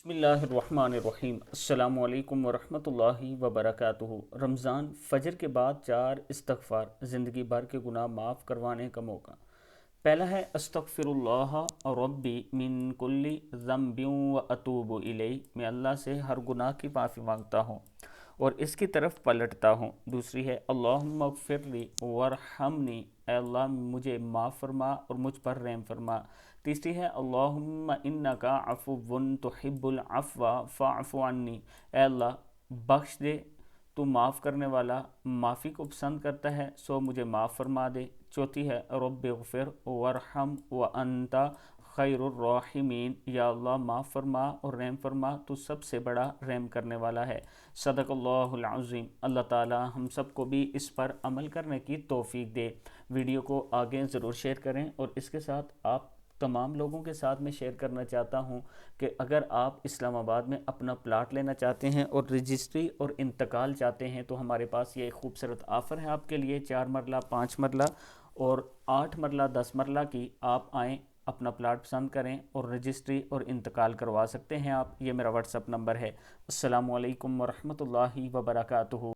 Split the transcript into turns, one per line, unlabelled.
بسم اللہ الرحمن الرحیم۔ السلام علیکم ورحمۃ اللہ وبرکاتہ۔ رمضان فجر کے بعد 4 استغفار زندگی بھر کے گناہ معاف کروانے کا موقع۔ پہلا ہے استغفر اللہ ربی من کل ذنب و اتوب الیہ، میں اللہ سے ہر گناہ کی معافی مانگتا ہوں اور اس کی طرف پلٹتا ہوں۔ دوسری ہے اللہم اغفر لی وارحمنی، اے اللہ مجھے معاف فرما اور مجھ پر رحم فرما۔ تیسری ہے اللہم انکا عفو تحب العفو فاعف عنی، اے اللہ بخش دے، تو معاف کرنے والا معافی کو پسند کرتا ہے، سو مجھے معاف فرما دے۔ چوتھی ہے رب اغفر وارحم وانت خیر الراحمین، یا اللہ معاف فرما اور رحم فرما، تو سب سے بڑا رحم کرنے والا ہے۔ صدق اللہ العظیم۔ اللہ تعالی ہم سب کو بھی اس پر عمل کرنے کی توفیق دے۔ ویڈیو کو آگے ضرور شیئر کریں، اور اس کے ساتھ آپ تمام لوگوں کے ساتھ میں شیئر کرنا چاہتا ہوں کہ اگر آپ اسلام آباد میں اپنا پلاٹ لینا چاہتے ہیں اور رجسٹری اور انتقال چاہتے ہیں تو ہمارے پاس یہ خوبصورت آفر ہے آپ کے لیے۔ 4 مرلہ، 5 مرلہ اور 8 مرلہ، 10 مرلہ کی آپ آئیں، اپنا پلاٹ پسند کریں اور رجسٹری اور انتقال کروا سکتے ہیں آپ۔ یہ میرا واٹس اپ نمبر ہے۔ السلام علیکم ورحمۃ اللہ وبرکاتہ۔